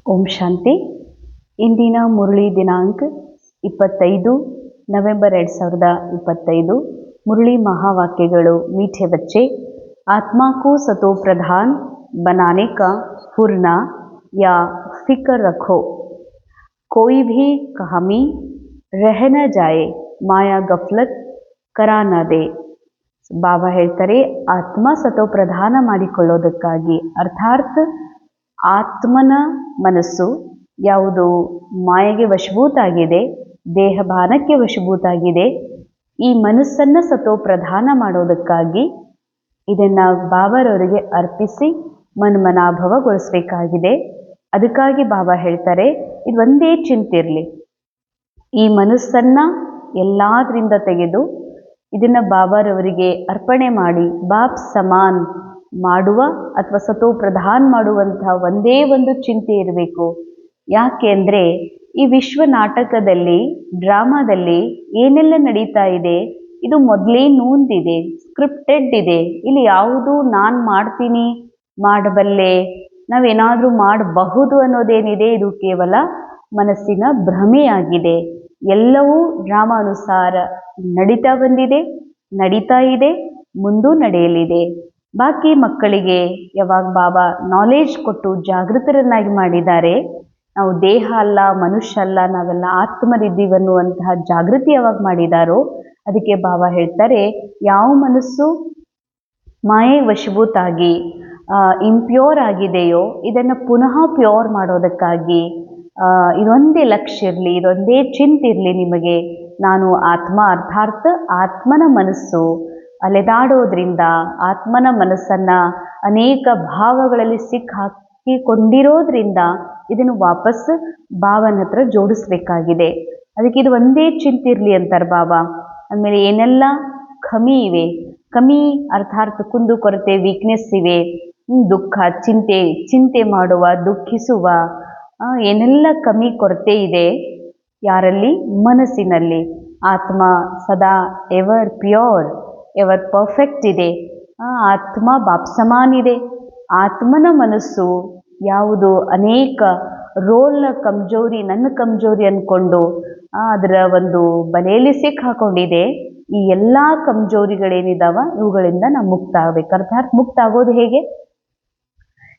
ಓಂ ಶಾಂತಿ. ಇಂದಿನ ಮುರಳಿ ದಿನಾಂಕ 25 नवंबर 2025. मुरली महावाक्यಗಳು मीठे बच्चे, आत्मा को सतो प्रधान बनाने का फुरना या फिक्र रखो, कोई भी कमी रह न जाए, माया गफलत करा न दे. ಬಾಬಾ ಹೇಳ್ತಾರೆ, ಆತ್ಮ ಸತೋ ಪ್ರಧಾನ ಮಾಡಿಕೊಳ್ಳೋದಕ್ಕಾಗಿ, ಅರ್ಥಾತ್ ಆತ್ಮನ ಮನಸ್ಸು ಯಾವುದು ಮಾಯೆಗೆ ವಶಭೂತ ಆಗಿದೆ, ದೇಹಭಾನಕ್ಕೆ ವಶಭೂತ ಆಗಿದೆ, ಈ ಮನಸ್ಸನ್ನು ಸತೋ ಪ್ರಧಾನ ಮಾಡೋದಕ್ಕಾಗಿ ಇದನ್ನು ಬಾಬಾರವರಿಗೆ ಅರ್ಪಿಸಿ ಮನ್ಮನಾಭವಗೊಳಿಸಬೇಕಾಗಿದೆ. ಅದಕ್ಕಾಗಿ ಬಾಬಾ ಹೇಳ್ತಾರೆ, ಇದು ಒಂದೇ ಚಿಂತೆ ಇರಲಿ, ಈ ಮನಸ್ಸನ್ನು ಎಲ್ಲದರಿಂದ ತೆಗೆದು ಇದನ್ನು ಬಾಬಾರವರಿಗೆ ಅರ್ಪಣೆ ಮಾಡಿ ಬಾಪ್ ಸಮಾನ್ ಮಾಡುವ ಅಥವಾ ಸತೋ ಪ್ರಧಾನ್ ಮಾಡುವಂತಹ ಒಂದೇ ಒಂದು ಚಿಂತೆ ಇರಬೇಕು. ಯಾಕೆ ಅಂದರೆ ಈ ವಿಶ್ವ ನಾಟಕದಲ್ಲಿ, ಡ್ರಾಮಾದಲ್ಲಿ ಏನೆಲ್ಲ ನಡೀತಾ ಇದೆ, ಇದು ಮೊದಲೇ ನೂಂದಿದೆ, ಸ್ಕ್ರಿಪ್ಟೆಡ್ ಇದೆ. ಇಲ್ಲಿ ಯಾವುದು ನಾನು ಮಾಡ್ತೀನಿ, ಮಾಡಬಲ್ಲೆ, ನಾವೇನಾದರೂ ಮಾಡಬಹುದು ಅನ್ನೋದೇನಿದೆ, ಇದು ಕೇವಲ ಮನಸ್ಸಿನ ಭ್ರಮೆಯಾಗಿದೆ. ಎಲ್ಲವೂ ಡ್ರಾಮಾ ಅನುಸಾರ ನಡೀತಾ ಬಂದಿದೆ, ನಡೀತಾ ಇದೆ, ಮುಂದೂ ನಡೆಯಲಿದೆ. ಬಾಕಿ ಮಕ್ಕಳಿಗೆ ಯಾವಾಗ ಬಾಬಾ ನಾಲೆಜ್ ಕೊಟ್ಟು ಜಾಗೃತರನ್ನಾಗಿ ಮಾಡಿದ್ದಾರೆ, ನಾವು ದೇಹ ಅಲ್ಲ, ಮನುಷ್ಯ ಅಲ್ಲ, ನಾವೆಲ್ಲ ಆತ್ಮರಿದ್ದೀವಿ ಅನ್ನುವಂತಹ ಜಾಗೃತಿ ಯಾವಾಗ ಮಾಡಿದಾರೋ, ಅದಕ್ಕೆ ಬಾಬಾ ಹೇಳ್ತಾರೆ, ಯಾವ ಮನಸ್ಸು ಮಾಯೆ ವಶಭೂತಾಗಿ ಇಂಪ್ಯೂರ್ ಆಗಿದೆಯೋ ಇದನ್ನು ಪುನಃ ಪ್ಯೂರ್ ಮಾಡೋದಕ್ಕಾಗಿ ಇದೊಂದೇ ಲಕ್ಷ್ಯ ಇರಲಿ, ಇದೊಂದೇ ಚಿಂತೆ ಇರಲಿ ನಿಮಗೆ. ನಾನು ಆತ್ಮ, ಅರ್ಥಾತ್ ಆತ್ಮನ ಮನಸ್ಸು ಅಲೆದಾಡೋದ್ರಿಂದ, ಆತ್ಮನ ಮನಸ್ಸನ್ನು ಅನೇಕ ಭಾವಗಳಲ್ಲಿ ಸಿಕ್ಕಾಕಿಕೊಂಡಿರೋದ್ರಿಂದ ಇದನ್ನು ವಾಪಸ್ ಬಾಬನ ಹತ್ರ ಜೋಡಿಸ್ಬೇಕಾಗಿದೆ. ಅದಕ್ಕೆ ಇದು ಒಂದೇ ಚಿಂತೆ ಇರಲಿ ಅಂತಾರೆ ಬಾಬಾ. ಆದಮೇಲೆ ಏನೆಲ್ಲ ಕಮಿ ಇವೆ, ಕಮಿ ಅರ್ಥಾತ್ ಕುಂದು ಕೊರತೆ, ವೀಕ್ನೆಸ್ ಇವೆ, ದುಃಖ, ಚಿಂತೆ ಮಾಡುವ, ದುಃಖಿಸುವ, ಏನೆಲ್ಲ ಕಮ್ಮಿ ಕೊರತೆ ಇದೆ ಯಾರಲ್ಲಿ, ಮನಸ್ಸಿನಲ್ಲಿ. ಆತ್ಮ ಸದಾ ಎವರ್ ಪ್ಯೂರ್, ಎವರ್ ಪರ್ಫೆಕ್ಟ್ ಇದೆ. ಆತ್ಮ ಬಾಪ್ ಸಮಾನ್ ಇದೆ. ಆತ್ಮನ ಮನಸ್ಸು ಯಾವುದು ಅನೇಕ ರೋಲ್ನ ಕಮ್ಜೋರಿ, ನನ್ನ ಕಮ್ಜೋರಿ ಅಂದ್ಕೊಂಡು ಅದರ ಒಂದು ಬಲೆಯಲ್ಲಿ ಸಿಕ್ಕಾಕೊಂಡಿದೆ. ಈ ಎಲ್ಲ ಕಮ್ಜೋರಿಗಳೇನಿದಾವ ಇವುಗಳಿಂದ ನಾವು ಮುಕ್ತ ಆಗಬೇಕು. ಅರ್ಥಾತ್ ಮುಕ್ತ ಆಗೋದು ಹೇಗೆ?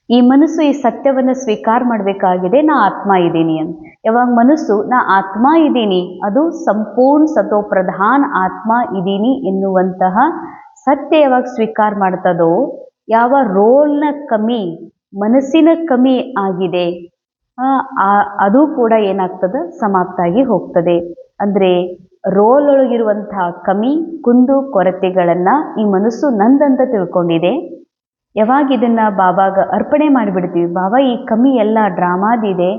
ಈ ಮನಸ್ಸು ಈ ಸತ್ಯವನ್ನು ಸ್ವೀಕಾರ ಮಾಡಬೇಕಾಗಿದೆ, ನಾ ಆತ್ಮ ಇದ್ದೀನಿ ಅಂತ. ಯಾವಾಗ ಮನಸ್ಸು ನಾ ಆತ್ಮ ಇದ್ದೀನಿ, ಅದು ಸಂಪೂರ್ಣ ಸತೋ ಪ್ರಧಾನ್ ಆತ್ಮ ಇದ್ದೀನಿ ಎನ್ನುವಂತಹ ಸತ್ಯ ಯಾವಾಗ ಸ್ವೀಕಾರ ಮಾಡ್ತದೋ, ಯಾವ ರೋಲ್ನ ಕಮ್ಮಿ, ಮನಸ್ಸಿನ ಕಮ್ಮಿ ಆಗಿದೆ, ಅದು ಕೂಡ ಏನಾಗ್ತದೆ, ಸಮಾಪ್ತ ಆಗಿ ಹೋಗ್ತದೆ. ಅಂದರೆ ರೋಲ್ ಒಳಗಿರುವಂತಹ ಕಮ್ಮಿ, ಕುಂದು ಕೊರತೆಗಳನ್ನು ಈ ಮನಸ್ಸು ನಂದಂತ ತಿಳ್ಕೊಂಡಿದೆ. ಯಾವಾಗ ಇದನ್ನು ಬಾಬಾಗ ಅರ್ಪಣೆ ಮಾಡಿಬಿಡ್ತೀವಿ, ಬಾಬಾ ಈ ಕಮ್ಮಿ ಎಲ್ಲ ಡ್ರಾಮಾದಿದೆ,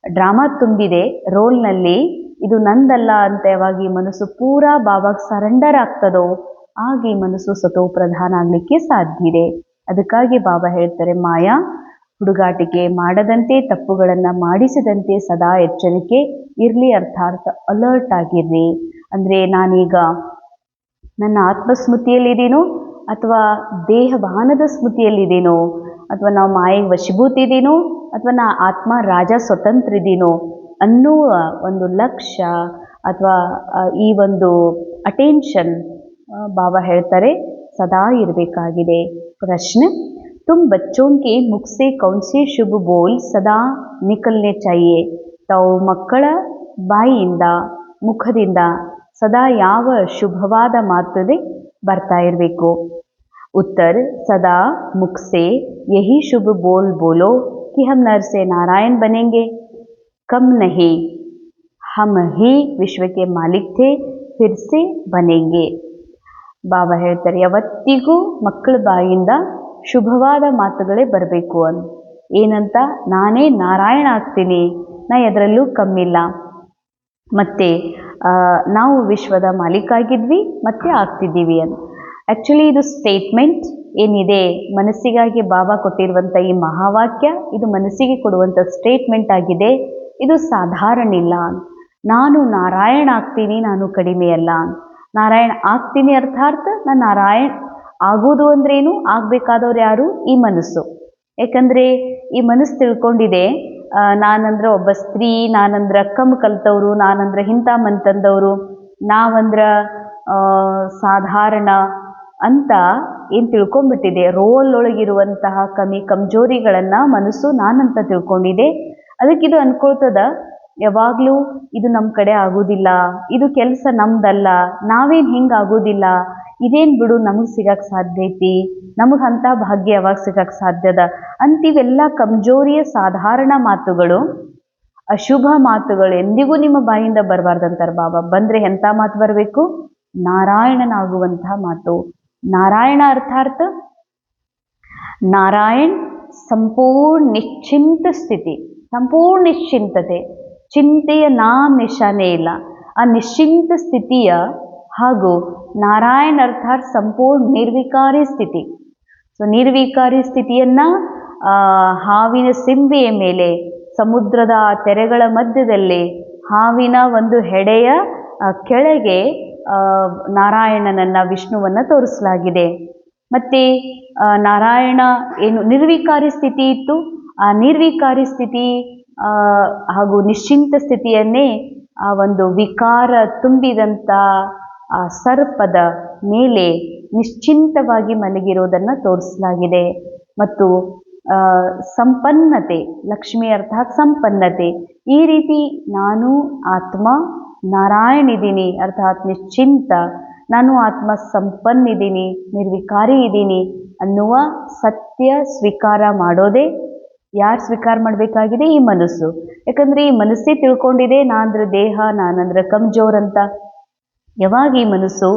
ಡ್ರಾಮಾ ತುಂಬಿದೆ ರೋಲ್ನಲ್ಲಿ, ಇದು ನಂದಲ್ಲ ಅಂತ ಯಾವಾಗ ಈ ಮನಸ್ಸು ಪೂರಾ ಬಾಬಾಗ ಸರೆಂಡರ್ ಆಗ್ತದೋ, ಆಗ ಈ ಮನಸ್ಸು ಸತೋ ಪ್ರಧಾನ ಆಗಲಿಕ್ಕೆ ಸಾಧ್ಯ ಇದೆ. ಅದಕ್ಕಾಗಿ ಬಾಬಾ ಹೇಳ್ತಾರೆ, ಮಾಯಾ ಹುಡುಗಾಟಿಕೆ ಮಾಡದಂತೆ, ತಪ್ಪುಗಳನ್ನು ಮಾಡಿಸಿದಂತೆ ಸದಾ ಎಚ್ಚರಿಕೆ ಇರಲಿ, ಅರ್ಥಾತ್ ಅಲರ್ಟ್ ಆಗಿರ್ರಿ. ಅಂದರೆ ನಾನೀಗ ನನ್ನ ಆತ್ಮಸ್ಮೃತಿಯಲ್ಲಿದ್ದೀನೋ ಅಥವಾ ದೇಹಭಾನದ ಸ್ಮೃತಿಯಲ್ಲಿದ್ದೀನೋ, ಅಥವಾ ನಾವು ಮಾಯೆಗೆ ವಶೀಭೂತಿದ್ದೀನೋ, ಅಥವಾ ನಾ ಆತ್ಮ ರಾಜ ಸ್ವತಂತ್ರ ಇದ್ದೀನೋ ಅನ್ನುವ ಒಂದು ಲಕ್ಷ್ಯ ಅಥವಾ ಈ ಒಂದು ಅಟೆನ್ಷನ್ ಬಾಬಾ ಹೇಳ್ತಾರೆ ಸದಾ ಇರಬೇಕಾಗಿದೆ. ಪ್ರಶ್ನೆ, ತುಮ್ ಬಚ್ಚೋಂ ಕೆ ಮುಖ ಸೆ ಕೌನ್ ಸೆ ಶುಭ ಬೋಲ್ ಸದಾ ನಿಕಲ್ನೆ ಚಾಹಿಯೆ? ತಾವು ಮಕ್ಕಳ ಬಾಯಿಯಿಂದ, ಮುಖದಿಂದ ಸದಾ ಯಾವ ಶುಭವಾದ ಮಾತುದೆ ಬರ್ತಾ ಇರಬೇಕು? उत्तर, सदा मुख से यही शुभ बोल बोलो कि हम नर से नारायण बनेंगे, कम नहीं, हम ही विश्व के मालिक थे, फिर से बनेंगे. ಬಾಬಾ ಹೇಳ್ತಾರೆ, ಯಾವತ್ತಿಗೂ ಮಕ್ಕಳ ಬಾಯಿಂದ ಶುಭವಾದ ಮಾತುಗಳೇ ಬರಬೇಕು ಅಂತ. ಏನಂತ? ನಾನೇ ನಾರಾಯಣ ಆಗ್ತೀನಿ, ನಾ ಎದರಲ್ಲೂ ಕಮ್ಮಿಲ್ಲ, ಮತ್ತು ನಾವು ವಿಶ್ವದ ಮಾಲೀಕಾಗಿದ್ವಿ ಮತ್ತೆ ಆಗ್ತಿದ್ದೀವಿ ಅಂತ. ಆ್ಯಕ್ಚುಲಿ ಇದು ಸ್ಟೇಟ್ಮೆಂಟ್ ಏನಿದೆ, ಮನಸ್ಸಿಗಾಗಿ ಬಾಬಾ ಕೊಟ್ಟಿರುವಂಥ ಈ ಮಹಾವಾಕ್ಯ, ಇದು ಮನಸ್ಸಿಗೆ ಕೊಡುವಂಥ ಸ್ಟೇಟ್ಮೆಂಟ್ ಆಗಿದೆ. ಇದು ಸಾಧಾರಣ ಇಲ್ಲ. ನಾನು ನಾರಾಯಣ ಆಗ್ತೀನಿ, ನಾನು ಕಡಿಮೆ ಅಲ್ಲ. ನಾರಾಯಣ ಆಗ್ತೀನಿ ಅರ್ಥಾತ್ ನಾನು ನಾರಾಯಣ ಆಗೋದು ಅಂದ್ರೇನು, ಆಗಬೇಕಾದವ್ರು ಯಾರು? ಈ ಮನಸ್ಸು. ಯಾಕಂದರೆ ಈ ಮನಸ್ಸು ತಿಳ್ಕೊಂಡಿದೆ ನಾನಂದ್ರೆ ಒಬ್ಬ ಸ್ತ್ರೀ, ನಾನಂದ್ರೆ ಕಮ್ಮಿ ಕಲ್ತವ್ರು, ನಾನಂದ್ರೆ ಇಂಥ ಮಂತಂದವರು, ನಾವಂದ್ರೆ ಸಾಧಾರಣ ಅಂತ ಏನು ತಿಳ್ಕೊಂಡ್ಬಿಟ್ಟಿದೆ. ರೋಲ್ ಒಳಗಿರುವಂತಹ ಕಮಜೋರಿಗಳನ್ನು ಮನಸ್ಸು ನಾನಂತ ತಿಳ್ಕೊಂಡಿದೆ. ಅದಕ್ಕಿದು ಅನ್ಕೊಳ್ತದ ಯಾವಾಗಲೂ ಇದು ನಮ್ಮ ಕಡೆ ಆಗೋದಿಲ್ಲ, ಇದು ಕೆಲಸ ನಮ್ದಲ್ಲ, ನಾವೇನು ಹಿಂಗೆ ಆಗೋದಿಲ್ಲ, ಇದೇನು ಬಿಡು ನಮಗೆ ಸಿಗಕ್ಕೆ ಸಾಧ್ಯ ಐತಿ, ನಮಗೆ ಅಂಥ ಭಾಗ್ಯ ಯಾವಾಗ ಸಿಗಕ್ಕೆ ಸಾಧ್ಯದ ಅಂತಿವೆಲ್ಲ ಕಮಜೋರಿಯ ಸಾಧಾರಣ ಮಾತುಗಳು, ಅಶುಭ ಮಾತುಗಳು ಎಂದಿಗೂ ನಿಮ್ಮ ಬಾಯಿಂದ ಬರಬಾರ್ದಂತಾರೆ ಬಾಬಾ. ಬಂದರೆ ಎಂಥ ಮಾತು ಬರಬೇಕು? ನಾರಾಯಣನಾಗುವಂತಹ ಮಾತು. ನಾರಾಯಣ ಅರ್ಥಾರ್ಥ ನಾರಾಯಣ್ ಸಂಪೂರ್ಣ ನಿಶ್ಚಿಂತ ಸ್ಥಿತಿ, ಸಂಪೂರ್ಣ ನಿಶ್ಚಿಂತತೆ, ಚಿಂತೆಯ ನಿಶಾನೆ ಇಲ್ಲ. ಆ ನಿಶ್ಚಿಂತ ಸ್ಥಿತಿಯ ಹಾಗೂ ನಾರಾಯಣ ಅರ್ಥಾತ್ ಸಂಪೂರ್ಣ ನಿರ್ವಿಕಾರಿ ಸ್ಥಿತಿ. ಸೊ ನಿರ್ವಿಕಾರಿ ಸ್ಥಿತಿಯನ್ನು ಹಾವಿನ ಸಿಂಬೆಯ ಮೇಲೆ, ಸಮುದ್ರದ ತೆರೆಗಳ ಮಧ್ಯದಲ್ಲಿ, ಹಾವಿನ ಒಂದು ಹೆಡೆಯ ಕೆಳಗೆ ನಾರಾಯಣನನ್ನು, ವಿಷ್ಣುವನ್ನು ತೋರಿಸಲಾಗಿದೆ. ಮತ್ತು ನಾರಾಯಣ ಏನು ನಿರ್ವಿಕಾರಿ ಸ್ಥಿತಿ ಇತ್ತು, ಆ ನಿರ್ವಿಕಾರಿ ಸ್ಥಿತಿ ಹಾಗೂ ನಿಶ್ಚಿಂತ ಸ್ಥಿತಿಯನ್ನೇ ಆ ಒಂದು ವಿಕಾರ ತುಂಬಿದಂಥ ಆ ಸರ್ಪದ ಮೇಲೆ ನಿಶ್ಚಿಂತವಾಗಿ ಮಲಗಿರೋದನ್ನು ತೋರಿಸಲಾಗಿದೆ. ಮತ್ತು ಸಂಪನ್ನತೆ, ಲಕ್ಷ್ಮಿ ಅರ್ಥಾತ್ ಸಂಪನ್ನತೆ. ಈ ರೀತಿ ನಾನು ಆತ್ಮ ನಾರಾಯಣಿದ್ದೀನಿ ಅರ್ಥಾತ್ ನಿಶ್ಚಿಂತ, ನಾನು ಆತ್ಮ ಸಂಪನ್ನಿದ್ದೀನಿ, ನಿರ್ವಿಕಾರಿ ಇದ್ದೀನಿ ಅನ್ನುವ ಸತ್ಯ ಸ್ವೀಕಾರ ಮಾಡೋದೇ ಯಾರು ಸ್ವೀಕಾರ ಮಾಡಬೇಕಾಗಿದೆ? ಈ ಮನಸ್ಸು. ಯಾಕಂದರೆ ಈ ಮನಸ್ಸೇ ತಿಳ್ಕೊಂಡಿದೆ ನಾನಂದ್ರೆ ದೇಹ, ನಾನಂದ್ರೆ ಕಮ್ಜೋರ್ ಅಂತ. ಯಾವಾಗ ಈ ಮನಸ್ಸು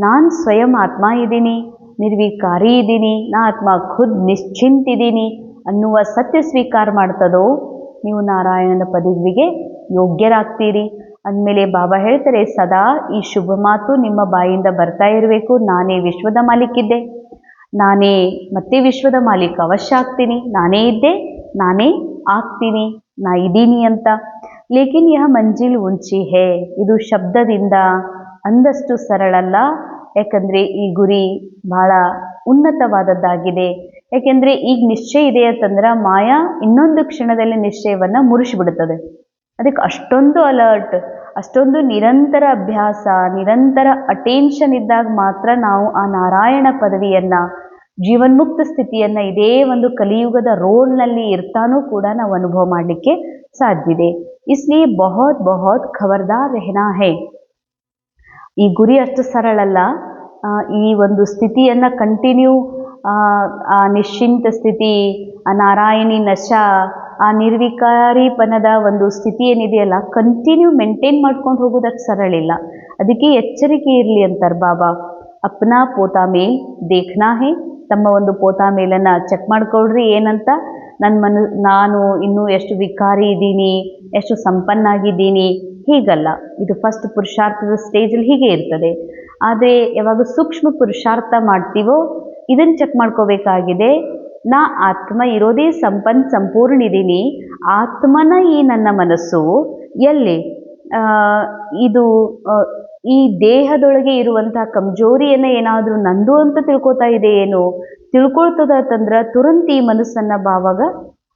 ನಾನು ಸ್ವಯಂ ಆತ್ಮ ಇದ್ದೀನಿ, ನಿರ್ವಿಕಾರಿ ಇದ್ದೀನಿ, ನಾ ಆತ್ಮ ಖುದ್ ನಿಶ್ಚಿಂತಿದ್ದೀನಿ ಅನ್ನುವ ಸತ್ಯ ಸ್ವೀಕಾರ ಮಾಡ್ತದೋ ನೀವು ನಾರಾಯಣನ ಪದವಿಗೆ ಯೋಗ್ಯರಾಗ್ತೀರಿ. ಅಂದಮೇಲೆ ಬಾಬಾ ಹೇಳ್ತಾರೆ, ಸದಾ ಈ ಶುಭ ಮಾತು ನಿಮ್ಮ ಬಾಯಿಂದ ಬರ್ತಾ ಇರಬೇಕು. ನಾನೇ ವಿಶ್ವದ ಮಾಲೀಕಿದ್ದೆ, ನಾನೇ ಮತ್ತೆ ವಿಶ್ವದ ಮಾಲೀಕ ಅವಶ್ಯ ಆಗ್ತೀನಿ, ನಾನೇ ಇದ್ದೆ, ನಾನೇ ಆಗ್ತೀನಿ, ನಾ ಇದ್ದೀನಿ ಅಂತ. ಲೇಕಿನ್ ಯಹ ಮಂಜಿಲ್ ಉಂಚಿ ಹೇ, ಇದು ಶಬ್ದದಿಂದ ಅಂದಷ್ಟು ಸರಳಲ್ಲ. ಯಾಕಂದರೆ ಈ ಗುರಿ ಬಹಳ ಉನ್ನತವಾದದ್ದಾಗಿದೆ. ಯಾಕೆಂದರೆ ಈಗ ನಿಶ್ಚಯ ಇದೆ ಅಂತಂದ್ರೆ ಮಾಯಾ ಇನ್ನೊಂದು ಕ್ಷಣದಲ್ಲಿ ನಿಶ್ಚಯವನ್ನು ಮುರಿಸಿಬಿಡ್ತದೆ. ಅದಕ್ಕೆ ಅಷ್ಟೊಂದು ಅಲರ್ಟ್, ಅಷ್ಟೊಂದು ನಿರಂತರ ಅಭ್ಯಾಸ, ನಿರಂತರ ಅಟೆನ್ಷನ್ ಇದ್ದಾಗ ಮಾತ್ರ ನಾವು ಆ ನಾರಾಯಣ ಪದವಿಯನ್ನು, ಜೀವನ್ಮುಕ್ತ ಸ್ಥಿತಿಯನ್ನು ಇದೇ ಒಂದು ಕಲಿಯುಗದ ರೋಲ್ನಲ್ಲಿ ಇರ್ತಾನೂ ಕೂಡ ನಾವು ಅನುಭವ ಮಾಡಲಿಕ್ಕೆ ಸಾಧ್ಯವಿದೆ. ಇಸ್ಲಿಯೇ ಬಹುತ್ ಬಹುತ್ ಖಬರ್ದಾರ್ ರೆಹನಾ ಹೈ. ಈ ಗುರಿ ಅಷ್ಟು ಸರಳಲ್ಲ. ಈ ಒಂದು ಸ್ಥಿತಿಯನ್ನು ಕಂಟಿನ್ಯೂ, ಆ ನಿಶ್ಚಿಂತ ಸ್ಥಿತಿ, ಆ ನಾರಾಯಣಿ ನಶಾ, ಆ ನಿರ್ವಿಕಾರಿಪನದ ಒಂದು ಸ್ಥಿತಿ ಏನಿದೆಯಲ್ಲ, ಕಂಟಿನ್ಯೂ ಮೇಂಟೈನ್ ಮಾಡ್ಕೊಂಡು ಹೋಗೋದಕ್ಕೆ ಸರಳಿಲ್ಲ. ಅದಕ್ಕೆ ಎಚ್ಚರಿಕೆ ಇರಲಿ ಅಂತಾರೆ ಬಾಬಾ. ಅಪ್ನಾ ಪೋತಾ ಮೇಲ್ ದೇಖ್ನಾ ಹೇ, ತಮ್ಮ ಒಂದು ಪೋತಾ ಮೇಲನ್ನು ಚೆಕ್ ಮಾಡ್ಕೊಳ್ರಿ ಏನಂತ. ನಾನು ಇನ್ನೂ ಎಷ್ಟು ವಿಕಾರಿ ಇದ್ದೀನಿ, ಎಷ್ಟು ಸಂಪನ್ನಾಗಿದ್ದೀನಿ, ಹೀಗಲ್ಲ. ಇದು ಫಸ್ಟ್ ಪುರುಷಾರ್ಥದ ಸ್ಟೇಜಲ್ಲಿ ಹೀಗೆ ಇರ್ತದೆ. ಆದರೆ ಯಾವಾಗ ಸೂಕ್ಷ್ಮ ಪುರುಷಾರ್ಥ ಮಾಡ್ತೀವೋ ಇದನ್ನು ಚೆಕ್ ಮಾಡ್ಕೋಬೇಕಾಗಿದೆ. ನಾ ಆತ್ಮ ಇರೋದೇ ಸಂಪೂರ್ಣ ಇದ್ದೀನಿ, ಆತ್ಮನ ಈ ನನ್ನ ಮನಸ್ಸು ಎಲ್ಲಿ ಇದು ಈ ದೇಹದೊಳಗೆ ಇರುವಂತಹ ಕಮ್ಜೋರಿಯನ್ನು ಏನಾದರೂ ನಂದು ಅಂತ ತಿಳ್ಕೊತಾ ಇದೆ ಏನು, ತಿಳ್ಕೊಳ್ತದ ಅಂತಂದ್ರೆ ತುರಂತ ಈ ಮನಸ್ಸನ್ನು ಬಾವಾಗ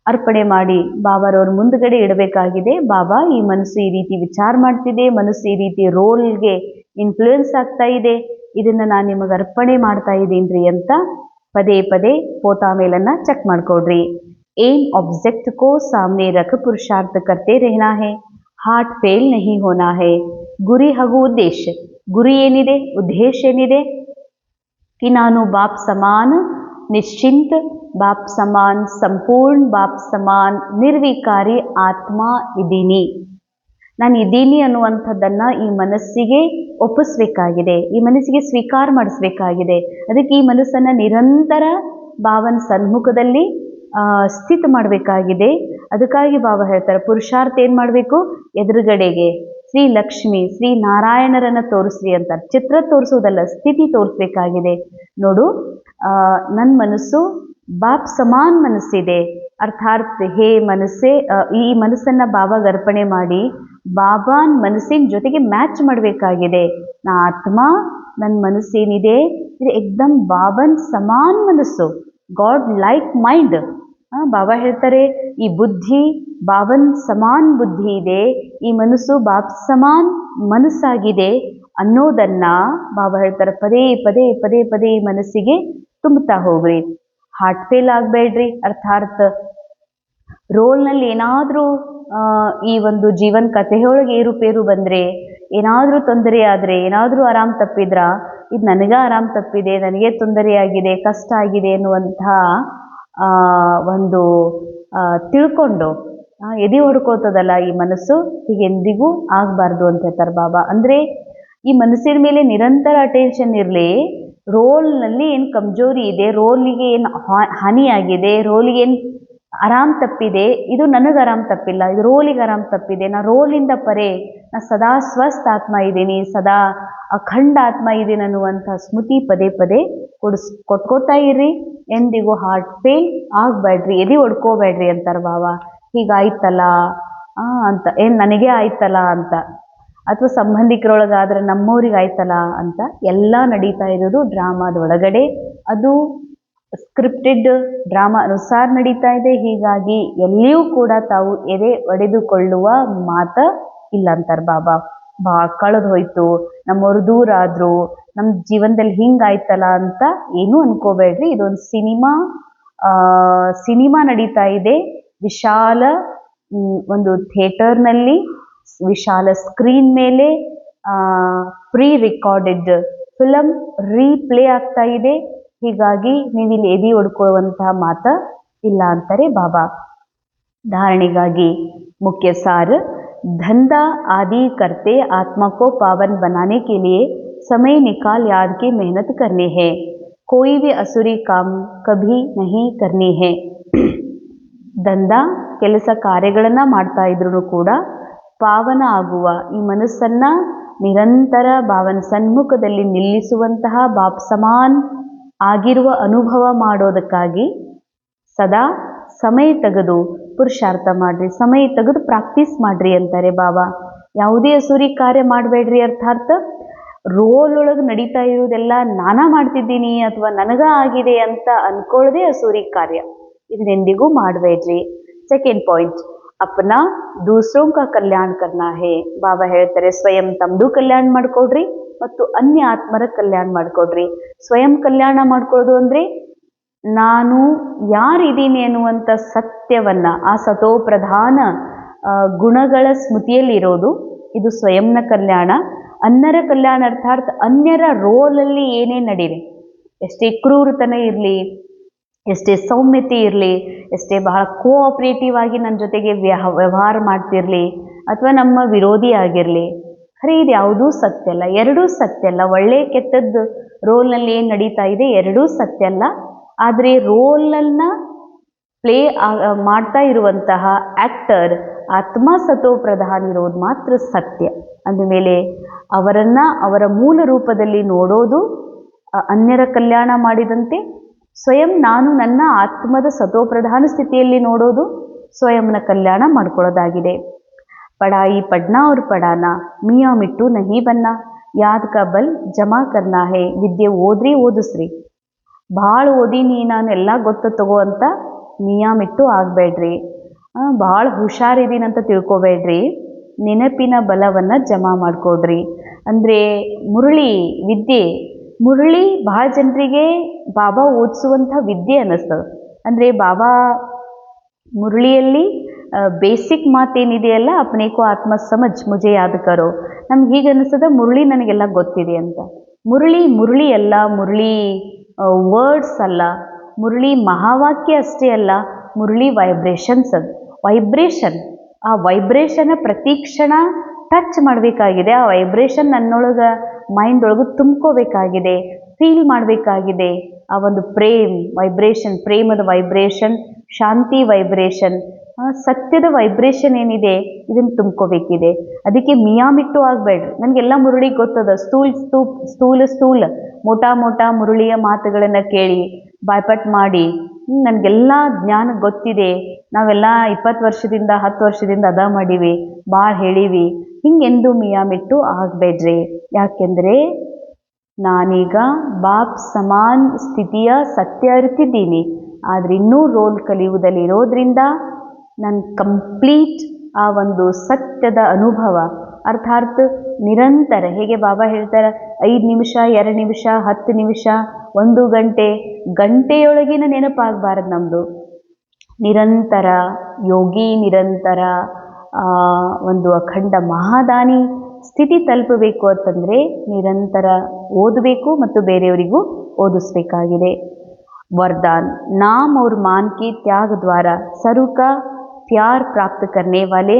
ಅರ್ಪಣೆ ಮಾಡಿ ಬಾಬಾರವ್ರ ಮುಂದ್ಗಡೆ ಇಡಬೇಕಾಗಿದೆ. ಬಾಬಾ, ಈ ಮನಸ್ಸು ಈ ರೀತಿ ವಿಚಾರ ಮಾಡ್ತಿದೆ, ಮನಸ್ಸು ಈ ರೀತಿ ರೋಲ್ಗೆ ಇನ್ಫ್ಲೂಯೆನ್ಸ್ ಆಗ್ತಾ ಇದೆ, ಇದನ್ನು ನಾನು ನಿಮಗೆ ಅರ್ಪಣೆ ಮಾಡ್ತಾ ಇದ್ದೀನಿ ಅಂತ ಪದೇ ಪದೇ ಪೋತಾ ಮೇಲನ್ನು ಚೆಕ್ ಮಾಡ್ಕೊಡ್ರಿ. ಏಮ್ ಆಬ್ಜೆಕ್ಟ್ ಕೋ ಸಾಮ್ನೆ ರಖ ಪುರುಷಾರ್ಥ ಕರ್ತೆ ರೆಹನಾ ಹೇ, ಹಾರ್ಟ್ ಫೇಲ್ ನಹಿ ಹೋನಾ ಹೇ. ಗುರಿ ಹಾಗೂ ಉದ್ದೇಶ, ಗುರಿ ಏನಿದೆ, ಉದ್ದೇಶ ಏನಿದೆ कि ನಾನು ಬಾಪ್ ಸಮಾನ್ ನಿಶ್ಚಿಂತ, ಬಾಪ್ ಸಮಾನ್ ಸಂಪೂರ್ಣ, ಬಾಪ್ ಸಮಾನ್ ನಿರ್ವಿಕಾರಿ ಆತ್ಮ ಇದ್ದೀನಿ. ನಾನು ಇದ್ದೀನಿ ಅನ್ನುವಂಥದ್ದನ್ನು ಈ ಮನಸ್ಸಿಗೆ ಒಪ್ಪಿಸ್ಬೇಕಾಗಿದೆ, ಈ ಮನಸ್ಸಿಗೆ ಸ್ವೀಕಾರ ಮಾಡಿಸ್ಬೇಕಾಗಿದೆ. ಅದಕ್ಕೆ ಈ ಮನಸ್ಸನ್ನು ನಿರಂತರ ಬಾಬನ ಸನ್ಮುಖದಲ್ಲಿ ಸ್ಥಿತ ಮಾಡಬೇಕಾಗಿದೆ. ಅದಕ್ಕಾಗಿ ಬಾಬಾ ಹೇಳ್ತಾರೆ, ಪುರುಷಾರ್ಥ ಏನು ಮಾಡಬೇಕು? ಎದುರುಗಡೆಗೆ ಶ್ರೀ ಲಕ್ಷ್ಮಿ, ಶ್ರೀ ನಾರಾಯಣರನ್ನು ತೋರಿಸ್ರಿ ಅಂತಾರೆ. ಚಿತ್ರ ತೋರಿಸೋದಲ್ಲ, ಸ್ಥಿತಿ ತೋರಿಸ್ಬೇಕಾಗಿದೆ. ನೋಡು, ನನ್ನ ಮನಸ್ಸು ಬಾಪ್ ಸಮಾನ್ ಮನಸ್ಸಿದೆ, ಅರ್ಥಾತ್ ಹೇ ಮನಸ್ಸೇ, ಈ ಮನಸ್ಸನ್ನು ಬಾಬಾಗೆ ಅರ್ಪಣೆ ಮಾಡಿ ಬಾಬಾನ್ ಮನಸ್ಸಿನ ಜೊತೆಗೆ ಮ್ಯಾಚ್ ಮಾಡಬೇಕಾಗಿದೆ. ನಾ ಆತ್ಮ, ನನ್ನ ಮನಸ್ಸೇನಿದೆ ಇದು ಏಕ್ದಮ್ ಬಾಬನ್ ಸಮಾನ್ ಮನಸ್ಸು, ಗಾಡ್ ಲೈಕ್ ಮೈಂಡ್. ಬಾಬಾ ಹೇಳ್ತಾರೆ ಈ ಬುದ್ಧಿ ಬಾಬನ್ ಸಮಾನ್ ಬುದ್ಧಿ ಇದೆ, ಈ ಮನಸ್ಸು ಬಾಬ್ ಸಮಾನ್ ಮನಸ್ಸಾಗಿದೆ ಅನ್ನೋದನ್ನ ಬಾಬಾ ಹೇಳ್ತಾರೆ ಪದೇ ಪದೇ ಪದೇ ಪದೇ ಈ ಮನಸ್ಸಿಗೆ ತುಂಬುತ್ತಾ ಹೋಗ್ರಿ. ಹಾರ್ಟ್ ಫೇಲ್ ಆಗಬೇಡ್ರಿ, ಅರ್ಥಾತ್ ರೋಲ್ನಲ್ಲಿ ಏನಾದರೂ ಈ ಒಂದು ಜೀವನ ಕಥೆಯೊಳಗೆ ಏರುಪೇರು ಬಂದರೆ, ಏನಾದರೂ ತೊಂದರೆ ಆದರೆ, ಏನಾದರೂ ಆರಾಮ್ ತಪ್ಪಿದ್ರ ಇದು ನನಗೆ ಆರಾಮ್ ತಪ್ಪಿದೆ, ನನಗೆ ತೊಂದರೆಯಾಗಿದೆ, ಕಷ್ಟ ಆಗಿದೆ ಎನ್ನುವಂಥ ಒಂದು ತಿಳ್ಕೊಂಡು ಎದೆ ಹೊಡ್ಕೋತದಲ್ಲ ಈ ಮನಸ್ಸು, ಹೀಗೆಂದಿಗೂ ಆಗಬಾರ್ದು ಅಂತ ಹೇಳ್ತಾರೆ ಬಾಬಾ. ಅಂದರೆ ಈ ಮನಸ್ಸಿನ ಮೇಲೆ ನಿರಂತರ ಅಟೆನ್ಷನ್ ಇರಲಿ, ರೋಲ್ನಲ್ಲಿ ಏನು ಕಮ್ಜೋರಿ ಇದೆ, ರೋಲಿಗೆ ಏನು ಹಾನಿಯಾಗಿದೆ, ರೋಲಿಗೆ ಏನು ಆರಾಮ್ ತಪ್ಪಿದೆ, ಇದು ನನಗೆ ಆರಾಮ್ ತಪ್ಪಿಲ್ಲ, ಇದು ರೋಲಿಗೆ ಆರಾಮ್ ತಪ್ಪಿದೆ, ನಾ ರೋಲಿಂದ ಪರೆ, ನಾ ಸದಾ ಸ್ವಸ್ಥ ಆತ್ಮ ಇದ್ದೀನಿ, ಸದಾ ಅಖಂಡ ಆತ್ಮ ಇದ್ದೀನಿ ಅನ್ನುವಂಥ ಸ್ಮೃತಿ ಪದೇ ಪದೇ ಕೊಟ್ಕೋತಾ ಇರ್ರಿ. ಎಂದಿಗೂ ಹಾರ್ಟ್ ಫೇಲ್ ಆಗಬೇಡ್ರಿ, ಎದೆ ಹೊಡ್ಕೋಬೇಡ್ರಿ ಅಂತಾರೆ ಬಾಬಾ. ಹೀಗಾಯ್ತಲ್ಲ ಅಂತ, ಏನು ನನಗೆ ಆಯ್ತಲ್ಲ ಅಂತ, ಅಥವಾ ಸಂಬಂಧಿಕರೊಳಗಾದ್ರೆ ನಮ್ಮವ್ರಿಗೆ ಆಯ್ತಲ್ಲ ಅಂತ, ಎಲ್ಲ ನಡೀತಾ ಇರೋದು ಡ್ರಾಮಾದೊಳಗಡೆ. ಅದು ಸ್ಕ್ರಿಪ್ಟೆಡ್ ಡ್ರಾಮಾ ಅನುಸಾರ ನಡೀತಾ ಇದೆ. ಹೀಗಾಗಿ ಎಲ್ಲಿಯೂ ಕೂಡ ತಾವು ಎದೆ ಒಡೆದುಕೊಳ್ಳುವ ಮಾತ ಇಲ್ಲ ಅಂತಾರೆ ಬಾಬಾ. ಕಳೆದು ಹೋಯ್ತು, ನಮ್ಮವರು ದೂರ ಆದ್ರು, ನಮ್ಮ ಜೀವನದಲ್ಲಿ ಹಿಂಗಾಯ್ತಲ್ಲ ಅಂತ ಏನೂ ಅನ್ಕೋಬೇಡ್ರಿ. ಇದೊಂದು ಸಿನಿಮಾ ನಡೀತಾ ಇದೆ. ವಿಶಾಲ ಒಂದು ಥಿಯೇಟರ್ನಲ್ಲಿ ವಿಶಾಲ ಸ್ಕ್ರೀನ್ ಮೇಲೆ ಪ್ರೀ ರೆಕಾರ್ಡೆಡ್ ಫಿಲಮ್ ರೀಪ್ಲೇ ಆಗ್ತಾ ಇದೆ. ಹೀಗಾಗಿ ನೀವಿಲ್ಲಿ ಎದೆ ಹೊಡ್ಕೊಳ್ಳುವಂತಹ ಮಾತ ಇಲ್ಲ ಅಂತಾರೆ ಬಾಬಾ. धारणेಗಾಗಿ मुख्य सार, धंधा आदि करते आत्मा को पावन बनाने के लिए समय निकाल याद की मेहनत करनी है, कोई भी असुरी काम कभी नहीं करनी है. ದಂಧ ಕೆಲಸ ಕಾರ್ಯಗಳನ್ನು ಮಾಡ್ತಾ ಇದ್ರೂ ಕೂಡ ಪಾವನ ಆಗುವ ಈ ಮನಸ್ಸನ್ನು ನಿರಂತರ ಭಾವನ ಸನ್ಮುಖದಲ್ಲಿ ನಿಲ್ಲಿಸುವಂತಹ ಬಾಪ್ ಸಮಾನ್ ಆಗಿರುವ ಅನುಭವ ಮಾಡೋದಕ್ಕಾಗಿ ಸದಾ ಸಮಯ ತೆಗೆದು ಪುರುಷಾರ್ಥ ಮಾಡ್ರಿ, ಸಮಯ ತೆಗೆದು ಪ್ರಾಕ್ಟೀಸ್ ಮಾಡ್ರಿ ಅಂತಾರೆ ಬಾಬಾ. ಯಾವುದೇ ಅಸೂರಿ ಕಾರ್ಯ ಮಾಡಬೇಡ್ರಿ. ಅರ್ಥಾತ್ ರೋಲ್ ಒಳಗೆ ನಡೀತಾ ಇರೋದೆಲ್ಲ ನಾನಾ ಮಾಡ್ತಿದ್ದೀನಿ ಅಥವಾ ನನಗ ಆಗಿದೆ ಅಂತ ಅನ್ಕೊಳ್ಳದೆ ಅಸೂರಿ ಕಾರ್ಯ, ಇದನ್ನೆಂದಿಗೂ ಮಾಡಬೇಡ್ರಿ. ಸೆಕೆಂಡ್ ಪಾಯಿಂಟ್, ಅಪ್ನಾ ದೂಸರೋಂ ಕಾ ಕಲ್ಯಾಣ ಕರ್ನಾ ಹೇ. ಬಾಬಾ ಹೇಳ್ತಾರೆ ಸ್ವಯಂ ತಮ್ಮದು ಕಲ್ಯಾಣ ಮಾಡ್ಕೊಡ್ರಿ ಮತ್ತು ಅನ್ಯ ಆತ್ಮರ ಕಲ್ಯಾಣ ಮಾಡ್ಕೊಡ್ರಿ. ಸ್ವಯಂ ಕಲ್ಯಾಣ ಮಾಡ್ಕೊಳ್ಳೋದು ಅಂದರೆ ನಾನು ಯಾರಿದ್ದೀನಿ ಅನ್ನುವಂಥ ಸತ್ಯವನ್ನ, ಆ ಸತೋ ಪ್ರಧಾನ ಗುಣಗಳ ಸ್ಮೃತಿಯಲ್ಲಿರೋದು, ಇದು ಸ್ವಯಂನ ಕಲ್ಯಾಣ. ಅನ್ಯರ ಕಲ್ಯಾಣ ಅರ್ಥಾತ್ ಅನ್ಯರ ರೋಲಲ್ಲಿ ಏನೇ ನಡೀರಿ, ಎಷ್ಟೇ ಕ್ರೂರತನ ಇರಲಿ, ಎಷ್ಟೇ ಸೌಮ್ಯತೆ ಇರಲಿ, ಎಷ್ಟೇ ಬಹಳ ಕೋಆಪ್ರೇಟಿವ್ ಆಗಿ ನನ್ನ ಜೊತೆಗೆ ವ್ಯವಹಾರ ಮಾಡ್ತಿರಲಿ ಅಥವಾ ನಮ್ಮ ವಿರೋಧಿ ಆಗಿರಲಿ, ಖರೆ ಇದು ಯಾವುದೂ ಸತ್ಯ ಅಲ್ಲ, ಎರಡೂ ಸತ್ಯ ಅಲ್ಲ. ಒಳ್ಳೆ ಕೆಟ್ಟದ್ದು ರೋಲ್ನಲ್ಲಿ ಏನು ನಡೀತಾ ಇದೆ ಎರಡೂ ಸತ್ಯ ಅಲ್ಲ. ಆದರೆ ರೋಲನ್ನು ಪ್ಲೇ ಮಾಡ್ತಾ ಇರುವಂತಹ ಆ್ಯಕ್ಟರ್ ಆತ್ಮ ಸತೋ ಪ್ರಧಾನ ಇರೋದು ಮಾತ್ರ ಸತ್ಯ. ಅಂದಮೇಲೆ ಅವರನ್ನು ಅವರ ಮೂಲ ರೂಪದಲ್ಲಿ ನೋಡೋದು ಅನ್ಯರ ಕಲ್ಯಾಣ ಮಾಡಿದಂತೆ, ಸ್ವಯಂ ನಾನು ನನ್ನ ಆತ್ಮದ ಸತೋಪ್ರಧಾನ ಸ್ಥಿತಿಯಲ್ಲಿ ನೋಡೋದು ಸ್ವಯಂನ ಕಲ್ಯಾಣ ಮಾಡ್ಕೊಳ್ಳೋದಾಗಿದೆ. ಪಢಾಯಿ ಪಡ್ನಾ ಅವ್ರ ಪಡಾನ, ಮಿಯಾ ಮಿಟ್ಟು ನಹಿ ಬನ್ನ, ಯಾದ್ ಕಾ ಬಲ್ ಜಮಾ ಕರ್ನಾ ಹೇ. ವಿದ್ಯೆ ಓದ್ರಿ, ಓದಿಸ್ರಿ, ಭಾಳ ಓದೀನಿ ನಾನು ಎಲ್ಲ ಗೊತ್ತು ತಗೋ ಅಂತ ಮಿಯಾ ಮಿಟ್ಟು ಆಗಬೇಡ್ರಿ. ಭಾಳ ಹುಷಾರಿದ್ದೀನಂತ ತಿಳ್ಕೊಬೇಡ್ರಿ. ನೆನಪಿನ ಬಲವನ್ನು ಜಮಾ ಮಾಡಿಕೊಡ್ರಿ. ಅಂದರೆ ಮುರಳಿ ವಿದ್ಯೆ, ಮುರಳಿ ಭಾಳ ಜನರಿಗೆ ಬಾಬಾ ಓದಿಸುವಂಥ ವಿದ್ಯೆ ಅನ್ನಿಸ್ತದೆ. ಅಂದರೆ ಬಾಬಾ ಮುರಳಿಯಲ್ಲಿ ಬೇಸಿಕ್ ಮಾತೇನಿದೆಯಲ್ಲ, ಅಪ್ನೇಕೋ ಆತ್ಮ ಸಮಜ್ ಮುಜೆ ಯಾದ್ ಕರೋ, ನಮ್ಗೆ ಹೀಗೆ ಅನ್ನಿಸ್ತದೆ ಮುರಳಿ ನನಗೆಲ್ಲ ಗೊತ್ತಿದೆ ಅಂತ. ಮುರಳಿ ಅಲ್ಲ, ಮುರಳಿ ವರ್ಡ್ಸ್ ಅಲ್ಲ, ಮುರಳಿ ಮಹಾವಾಕ್ಯ ಅಷ್ಟೇ ಅಲ್ಲ, ಮುರಳಿ ವೈಬ್ರೇಷನ್ಸ್. ಅದು ವೈಬ್ರೇಷನ್, ಆ ವೈಬ್ರೇಷನ್ನ ಪ್ರತಿ ಕ್ಷಣ ಟಚ್ ಮಾಡಬೇಕಾಗಿದೆ. ಆ ವೈಬ್ರೇಷನ್ ನನ್ನೊಳಗೆ ಮೈಂಡ್ ಒಳಗೆ ತುಂಬ್ಕೋಬೇಕಾಗಿದೆ, ಫೀಲ್ ಮಾಡಬೇಕಾಗಿದೆ. ಆ ಒಂದು ವೈಬ್ರೇಷನ್, ಪ್ರೇಮದ ವೈಬ್ರೇಷನ್, ಶಾಂತಿ ವೈಬ್ರೇಷನ್, ಸತ್ಯದ ವೈಬ್ರೇಷನ್ ಏನಿದೆ ಇದನ್ನು ತುಂಬ್ಕೋಬೇಕಿದೆ. ಅದಕ್ಕೆ ಮಿಯಾಮಿಟ್ಟು ಆಗಬೇಡ್ರಿ. ನನಗೆಲ್ಲ ಮುರಳಿ ಗೊತ್ತದ, ಸ್ಥೂಲ ಮೋಟಾ ಮುರಳಿಯ ಮಾತುಗಳನ್ನು ಕೇಳಿ ಬಾಯ್ಪಾಟ್ ಮಾಡಿ ನನಗೆಲ್ಲ ಜ್ಞಾನ ಗೊತ್ತಿದೆ, ನಾವೆಲ್ಲ 20 ವರ್ಷದಿಂದ 10 ವರ್ಷದಿಂದ ಅದ ಮಾಡೀವಿ, ಭಾಳ ಹೇಳೀವಿ, ಹಿಂಗೆಂದು ಮಿಯಾಮಿಟ್ಟು ಆಗಬೇಡ್ರಿ. ಯಾಕೆಂದರೆ ನಾನೀಗ ಬಾಪ್ ಸಮಾನ್ ಸ್ಥಿತಿಯ ಸತ್ಯ ಅರಿತಿದ್ದೀನಿ. ಆದರೆ ಇನ್ನೂ ರೋಲ್ ಕಲಿಯುವುದಲ್ಲಿ ಇರೋದ್ರಿಂದ ನಾನು ಕಂಪ್ಲೀಟ್ ಆ ಒಂದು ಸತ್ಯದ ಅನುಭವ ಅರ್ಥಾತ್ ನಿರಂತರ, ಹೇಗೆ ಬಾಬಾ ಹೇಳ್ತಾರೆ 5 ನಿಮಿಷ 2 ನಿಮಿಷ 10 ನಿಮಿಷ 1 ಗಂಟೆ ಗಂಟೆಯೊಳಗಿನ ನೆನಪಾಗಬಾರದು ನಮ್ಮದು. ನಿರಂತರ ಯೋಗಿ, ನಿರಂತರ ಒಂದು ಅಖಂಡ ಮಹಾದಾನಿ ಸ್ಥಿತಿ ತಲುಪಬೇಕು ಅಂತಂದರೆ ನಿರಂತರ ಓದಬೇಕು ಮತ್ತು ಬೇರೆಯವರಿಗೂ ಓದಿಸ್ಬೇಕಾಗಿದೆ. वरदान नाम और मान के त्याग द्वारा सर्व का प्यार प्राप्त करने वाले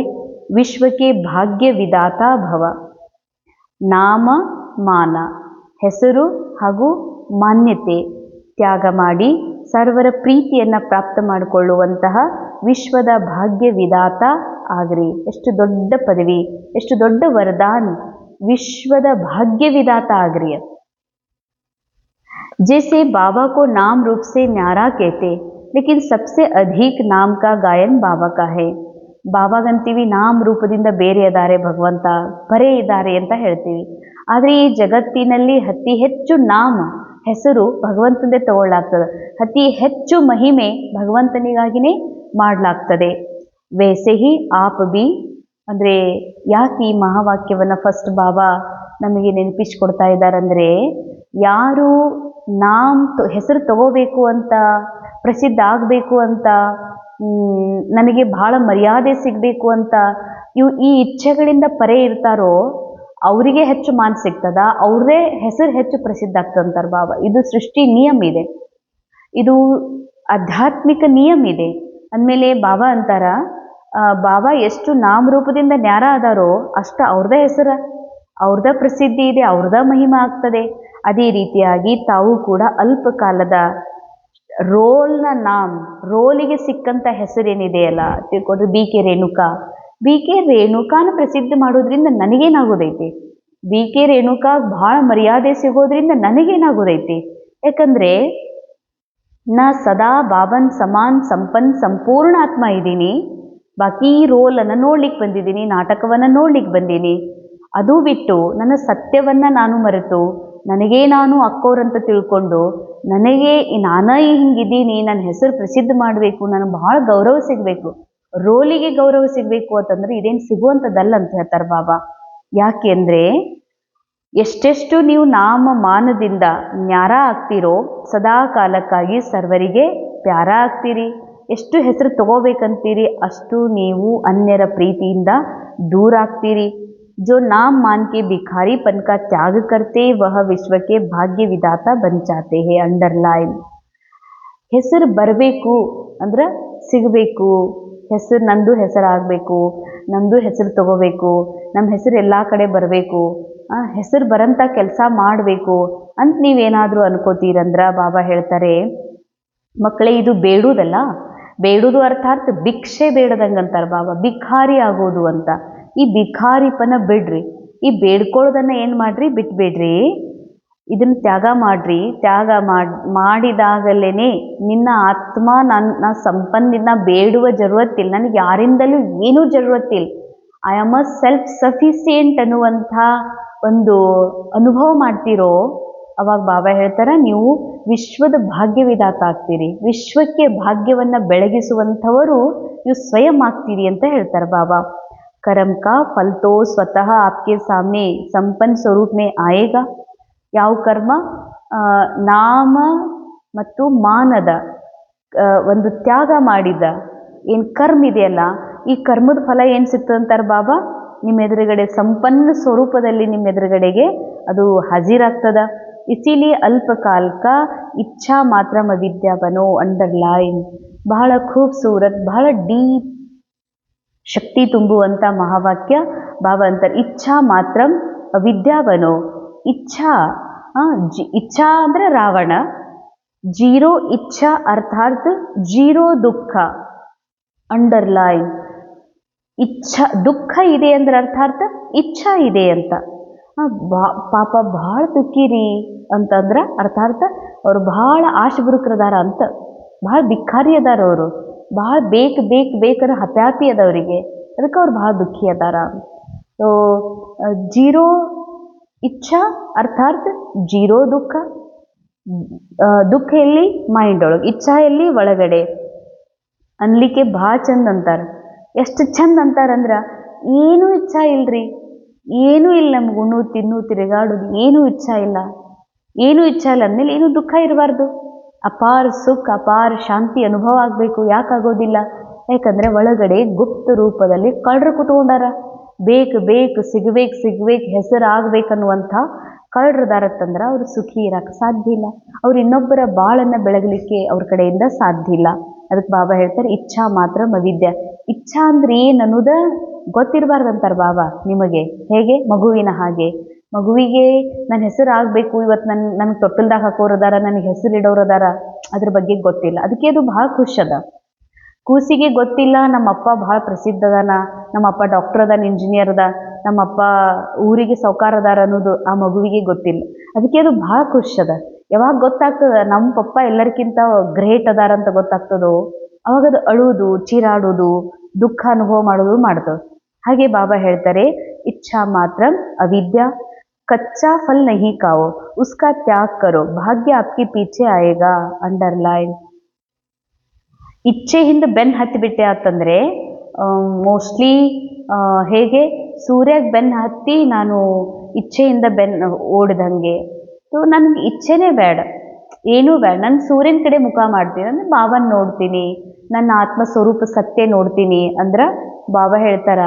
विश्व के भाग्य विधाता भव. ನಾಮ ಮಾನ ಹೆಸರು ಹಾಗೂ ಮಾನ್ಯತೆ ತ್ಯಾಗ ಮಾಡಿ ಸರ್ವರ ಪ್ರೀತಿಯನ್ನು ಪ್ರಾಪ್ತ ಮಾಡಿಕೊಳ್ಳುವಂತಹ ವಿಶ್ವದ ಭಾಗ್ಯ ವಿಧಾತ ಆಗ್ರಿ. ಎಷ್ಟು ದೊಡ್ಡ ಪದವಿ, ಎಷ್ಟು ದೊಡ್ಡ ವರದಾನ, ವಿಶ್ವದ ಭಾಗ್ಯ ವಿಧಾತ ಆಗ್ರಿ. जैसे बाबा को नाम रूप से न्यारा कहते, लेकिन सबसे अधिक नाम का गायन बाबा का है. ಬಾಬಾಗಂತೀವಿ ನಾಮ ರೂಪದಿಂದ ಬೇರೆ ಇದ್ದಾರೆ, ಭಗವಂತ ಬರೇ ಇದ್ದಾರೆ ಅಂತ ಹೇಳ್ತೀವಿ. ಆದರೆ ಈ ಜಗತ್ತಿನಲ್ಲಿ ಅತಿ ಹೆಚ್ಚು ನಾಮ ಹೆಸರು ಭಗವಂತಂದೇ ತಗೊಳ್ಳಾಗ್ತದೆ, ಅತಿ ಹೆಚ್ಚು ಮಹಿಮೆ ಭಗವಂತನಿಗಾಗಿನೇ ಮಾಡಲಾಗ್ತದೆ. ವೈಸೆ ಹಿ ಆಪ್ ಬಿ, ಅಂದರೆ ಯಾಕೆ ಈ ಮಹಾವಾಕ್ಯವನ್ನು ಫಸ್ಟ್ ಬಾಬಾ ನಮಗೆ ನೆನಪಿಸ್ಕೊಡ್ತಾ ಇದ್ದಾರಂದರೆ, ಯಾರು ಹೆಸರು ತಗೋಬೇಕು ಅಂತ, ಪ್ರಸಿದ್ಧ ಆಗಬೇಕು ಅಂತ, ನನಗೆ ಬಹಳ ಮರ್ಯಾದೆ ಸಿಗಬೇಕು ಅಂತ ಈ ಇಚ್ಛೆಗಳಿಂದ ಪರೇ ಇರ್ತಾರೋ ಅವರಿಗೆ ಹೆಚ್ಚು ಮಾನ ಸಿಗ್ತದ, ಅವರೇ ಹೆಸರು ಹೆಚ್ಚು ಪ್ರಸಿದ್ಧ ಆಗ್ತಂತಾರೆ ಬಾಬಾ. ಇದು ಸೃಷ್ಟಿ ನಿಯಮ ಇದೆ, ಇದು ಆಧ್ಯಾತ್ಮಿಕ ನಿಯಮ ಇದೆ. ಅಂದಮೇಲೆ ಬಾಬಾ ಅಂತಾರ, ಬಾಬಾ ಎಷ್ಟು ನಾಮರೂಪದಿಂದ ನ್ಯಾರ ಅದಾರೋ ಅಷ್ಟು ಅವ್ರದ್ದೇ ಹೆಸರು, ಅವ್ರದ್ದ ಪ್ರಸಿದ್ಧಿ ಇದೆ, ಅವ್ರದ್ದ ಮಹಿಮೆ ಆಗ್ತದೆ. ಅದೇ ರೀತಿಯಾಗಿ ತಾವು ಕೂಡ ಅಲ್ಪ ಕಾಲದ ರೋಲ್ನ ರೋಲಿಗೆ ಸಿಕ್ಕಂಥ ಹೆಸರೇನಿದೆಯಲ್ಲ ತಿಳ್ಕೊಂಡ್ರೆ, ಬಿ ಕೆ ರೇಣುಕಾನ ಪ್ರಸಿದ್ಧ ಮಾಡೋದ್ರಿಂದ ನನಗೇನಾಗೋದೈತಿ, ಬಿ ಕೆ ರೇಣುಕಾ ಭಾಳ ಮರ್ಯಾದೆ ಸಿಗೋದ್ರಿಂದ ನನಗೇನಾಗೋದೈತಿ. ಯಾಕಂದರೆ ನಾ ಸದಾ ಬಾಬನ್ ಸಮಾನ್ ಸಂಪನ್ ಸಂಪೂರ್ಣ ಆತ್ಮ ಇದ್ದೀನಿ. ಬಾಕಿ ಈ ರೋಲನ್ನು ನೋಡ್ಲಿಕ್ಕೆ ಬಂದಿದ್ದೀನಿ, ನಾಟಕವನ್ನು ನೋಡ್ಲಿಕ್ಕೆ ಬಂದೀನಿ. ಅದು ಬಿಟ್ಟು ನನ್ನ ಸತ್ಯವನ್ನು ನಾನು ಮರೆತು ನನಗೇ ನಾನು ಅಕ್ಕೋರಂತ ತಿಳ್ಕೊಂಡು ನಾನೇ ಹಿಂಗಿದ್ದೀನಿ, ನನ್ನ ಹೆಸರು ಪ್ರಸಿದ್ಧ ಮಾಡಬೇಕು, ನನಗೆ ಭಾಳ ಗೌರವ ಸಿಗಬೇಕು, ರೋಲಿಗೆ ಗೌರವ ಸಿಗಬೇಕು ಅಂತಂದ್ರೆ ಇದೇನು ಸಿಗುವಂಥದ್ದಲ್ಲ ಅಂತ ಹೇಳ್ತಾರೆ ಬಾಬಾ. ಯಾಕೆ ಅಂದರೆ ಎಷ್ಟೆಷ್ಟು ನೀವು ನಾಮ ಮಾನದಿಂದ ನ್ಯಾರ ಆಗ್ತೀರೋ ಸದಾ ಕಾಲಕ್ಕಾಗಿ ಸರ್ವರಿಗೆ ಪ್ಯಾರ ಆಗ್ತೀರಿ. ಎಷ್ಟು ಹೆಸರು ತಗೋಬೇಕಂತೀರಿ ಅಷ್ಟು ನೀವು ಅನ್ಯರ ಪ್ರೀತಿಯಿಂದ ದೂರ ಆಗ್ತೀರಿ. जो नाम मान के भिखारीपन का त्याग करते वह विश्व के भाग्य विधाता बन जाते हैं. अंडरलाइन. ಹೆಸರು ಬರಬೇಕು ಅಂದ್ರೆ ಸಿಗಬೇಕು, ಹೆಸರು ನಂದು ಹೆಸರಾಗಬೇಕು, ನಮ್ಮದು ಹೆಸರು ತಗೋಬೇಕು, ನಮ್ಮ ಹೆಸರು ಎಲ್ಲ ಕಡೆ ಬರಬೇಕು, ಹೆಸರು ಬರಂಥ ಕೆಲಸ ಮಾಡಬೇಕು ಅಂತ ನೀವೇನಾದರೂ ಅನ್ಕೋತೀರಂದ್ರೆ ಬಾಬಾ ಹೇಳ್ತಾರೆ, ಮಕ್ಕಳೇ ಇದು ಬೇಡುವುದಲ್ಲ. ಬೇಡುವುದು ಅರ್ಥಾತ್ ಭಿಕ್ಷೆ ಬೇಡದಂಗೆ ಅಂತಾರೆ ಬಾಬಾ, ಭಿಖಾರಿ ಆಗೋದು ಅಂತ. ಈ ಭಿಖಾರಿಪನ ಬಿಡ್ರಿ, ಈ ಬೇಡ್ಕೊಳ್ಳೋದನ್ನು ಏನು ಮಾಡ್ರಿ, ಬಿಟ್ಬಿಡ್ರಿ, ಇದನ್ನು ತ್ಯಾಗ ಮಾಡ್ರಿ. ತ್ಯಾಗ ಮಾಡಿದಾಗಲೇ ನಿನ್ನ ಆತ್ಮ ನನ್ನ ಸಂಪನ್ನಿನ ಬೇಡುವ ಜರುರತ್ತಿಲ್ಲ, ನನಗೆ ಯಾರಿಂದಲೂ ಏನೂ ಜರುರತ್ತಿಲ್ಲ, I am a self sufficient ಅನ್ನುವಂಥ ಒಂದು ಅನುಭವ ಮಾಡ್ತೀರೋ ಅವಾಗ ಬಾಬಾ ಹೇಳ್ತಾರೆ ನೀವು ವಿಶ್ವದ ಭಾಗ್ಯವಿಧಾತ ಆಗ್ತೀರಿ, ವಿಶ್ವಕ್ಕೆ ಭಾಗ್ಯವನ್ನು ಬೆಳಗಿಸುವಂಥವರು ನೀವು ಸ್ವಯಂ ಆಗ್ತೀರಿ ಅಂತ ಹೇಳ್ತಾರೆ ಬಾಬಾ. कर्म का फल तो स्वतः आपके सामने संपन्न स्वरूप में आएगा. ಯಾವ ಕರ್ಮ ನಾಮ ಮತ್ತು ಮಾನದ ಒಂದು ತ್ಯಾಗ ಮಾಡಿದ ಏನು ಕರ್ಮ ಇದೆಯಲ್ಲ, ಈ ಕರ್ಮದ ಫಲ ಏನು ಸಿಗ್ತದಂತಾರೆ ಬಾಬಾ, ನಿಮ್ಮ ಎದುರುಗಡೆ ಸಂಪನ್ನ ಸ್ವರೂಪದಲ್ಲಿ ನಿಮ್ಮ ಎದುರುಗಡೆಗೆ ಅದು ಹಾಜರಾಗ್ತದ. ಇಸಿಲಿಯೇ ಅಲ್ಪಕಾಲಕ ಇಚ್ಛಾ ಮಾತ್ರ ವಿದ್ಯಾ ಬನೋ. ಅಂಡರ್ಲೈನ್. ಬಹಳ ಖೂಬ್ಸೂರತ್, ಬಹಳ ಡೀಪ್ ಶಕ್ತಿ ತುಂಬುವಂಥ ಮಹಾವಾಕ್ಯ ಬಾಬಾ ಅಂತಾರೆ. ಇಚ್ಛಾ ಮಾತ್ರ ಅವಿದ್ಯಾವನೋ. ಇಚ್ಛಾ ಅಂದರೆ ರಾವಣ, ಜೀರೋ ಇಚ್ಛಾ ಅರ್ಥಾತ್ ಜೀರೋ ದುಃಖ. ಅಂಡರ್ಲೈನ್. ಇಚ್ಛಾ ದುಃಖ ಇದೆ ಅಂದ್ರೆ ಅರ್ಥಾತ್ ಇಚ್ಛಾ ಇದೆ ಅಂತ. ಪಾಪ ಭಾಳ ದುಃಖಿರಿ ಅಂತಂದ್ರೆ ಅರ್ಥಾತ್ ಅವ್ರು ಭಾಳ ಆಶಬುರುಕರದಾರ ಅಂತ, ಭಾಳ ಭಿಖಾರಿ ಅದಾರ ಅವರು, ಭಾಳ ಬೇಕನ್ನೋ ಹಪ್ಯಾಪಿ ಅದವರಿಗೆ, ಅದಕ್ಕೆ ಅವ್ರು ಭಾಳ ದುಃಖಿ ಅದಾರ. ಸೊ ಜೀರೋ ಇಚ್ಛಾ ಅರ್ಥಾತ್ ಜೀರೋ ದುಃಖ. ದುಃಖ ಎಲ್ಲಿ ಮೈಂಡ್ ಒಳಗೆ, ಇಚ್ಛಾ ಎಲ್ಲಿ ಒಳಗಡೆ. ಅನ್ಲಿಕ್ಕೆ ಭಾಳ ಚಂದ ಅಂತಾರೆ. ಎಷ್ಟು ಚಂದ ಅಂತಾರಂದ್ರೆ ಏನೂ ಇಚ್ಛಾ ಇಲ್ರಿ, ಏನೂ ಇಲ್ಲ ನಮ್ಗೆ ಉಣ್ಣು ತಿನ್ನು ತಿರುಗಾಡೋದು, ಏನೂ ಇಚ್ಛಾ ಇಲ್ಲ. ಏನೂ ಇಚ್ಛಾ ಇಲ್ಲ ಅಂದಮೇಲೆ ಏನೂ ದುಃಖ ಇರಬಾರ್ದು. ಅಪಾರ ಸುಖ ಅಪಾರ ಶಾಂತಿ ಅನುಭವ ಆಗಬೇಕು. ಯಾಕಾಗೋದಿಲ್ಲ? ಯಾಕಂದರೆ ಒಳಗಡೆ ಗುಪ್ತ ರೂಪದಲ್ಲಿ ಕಳ್ಳರು ಕುತ್ಕೊಂಡಾರ. ಬೇಕು ಬೇಕು ಸಿಗ್ಬೇಕು ಸಿಗ್ಬೇಕು ಹೆಸರು ಆಗ್ಬೇಕನ್ನುವಂಥ ಕಳ್ಳರದಾರತ್ತಂದ್ರೆ ಅವ್ರು ಸುಖಿ ಇರಕ್ಕೆ ಸಾಧ್ಯ ಇಲ್ಲ. ಅವ್ರು ಇನ್ನೊಬ್ಬರ ಬಾಳನ್ನು ಬೆಳಗಲಿಕ್ಕೆ ಅವ್ರ ಕಡೆಯಿಂದ ಸಾಧ್ಯ ಇಲ್ಲ. ಅದಕ್ಕೆ ಬಾಬಾ ಹೇಳ್ತಾರೆ ಇಚ್ಛಾ ಮಾತ್ರ ಅವಿದ್ಯ. ಇಚ್ಛಾ ಅಂದ್ರೆ ಏನು ಅನ್ನೋದ ಗೊತ್ತಿರಬಾರ್ದಂತಾರೆ ಬಾಬಾ ನಿಮಗೆ. ಹೇಗೆ? ಮಗುವಿನ ಹಾಗೆ. ಮಗುವಿಗೆ ನನ್ನ ಹೆಸರು ಆಗಬೇಕು, ಇವತ್ತು ನನಗೆ ತೊಟ್ಟಲ್ದಾಗ ಹಾಕೋರದಾರ, ನನಗೆ ಹೆಸರು ಇಡೋರದಾರ, ಅದ್ರ ಬಗ್ಗೆ ಗೊತ್ತಿಲ್ಲ. ಅದಕ್ಕೆ ಅದು ಭಾಳ ಖುಷಿ ಅದ. ಕೂಸಿಗೆ ಗೊತ್ತಿಲ್ಲ ನಮ್ಮಪ್ಪ ಭಾಳ ಪ್ರಸಿದ್ಧ ಅದಾನ, ನಮ್ಮಪ್ಪ ಡಾಕ್ಟರ್ ಅದಾನ, ಇಂಜಿನಿಯರ್ ಅದ, ನಮ್ಮಪ್ಪ ಊರಿಗೆ ಸೌಕಾರ ಅದಾರ ಅನ್ನೋದು ಆ ಮಗುವಿಗೆ ಗೊತ್ತಿಲ್ಲ. ಅದಕ್ಕೆ ಅದು ಭಾಳ ಖುಷಿ ಅದ. ಯಾವಾಗ ಗೊತ್ತಾಗ್ತದ ನಮ್ಮ ಪಪ್ಪ ಎಲ್ಲರಿಗಿಂತ ಗ್ರೇಟ್ ಅದಾರ ಅಂತ ಗೊತ್ತಾಗ್ತದೋ ಅವಾಗ ಅದು ಅಳುವುದು, ಚೀರಾಡೋದು, ದುಃಖ ಅನುಭವ ಮಾಡೋದು ಮಾಡ್ತದೆ. ಹಾಗೆ ಬಾಬಾ ಹೇಳ್ತಾರೆ ಇಚ್ಛಾ ಮಾತ್ರ ಅವಿದ್ಯಾ, ಕಚ್ಚಾ ಫಲ್ ನಹಿ ಕಾವೋ, ಉಸ್ಕಾ ತ್ಯಾಗ್ ಕರೋ, ಭಾಗ್ಯ ಆಪ್ಕೆ ಪೀಛೆ ಆಯೇಗಾ. ಅಂಡರ್ಲೈನ್. ಇಚ್ಛೆಯಿಂದ ಬೆನ್ನು ಹತ್ತಿಬಿಟ್ಟೆ ಅಂತಂದರೆ ಮೋಸ್ಟ್ಲಿ ಹೇಗೆ ಸೂರ್ಯಗೆ ಬೆನ್ನು ಹತ್ತಿ ನಾನು ಇಚ್ಛೆಯಿಂದ ಬೆನ್ನು ಓಡಿದಂಗೆ. ಸೊ ನನಗೆ ಇಚ್ಛೆನೇ ಬೇಡ, ಏನೂ ಬೇಡ, ನಾನು ಸೂರ್ಯನ ಕಡೆ ಮುಖ ಮಾಡ್ತೀನಿ ಅಂದರೆ ಬಾಬಾನ ನೋಡ್ತೀನಿ, ನನ್ನ ಆತ್ಮ ಸ್ವರೂಪ ಸತ್ಯ ನೋಡ್ತೀನಿ ಅಂದ್ರೆ ಬಾಬಾ ಹೇಳ್ತಾರ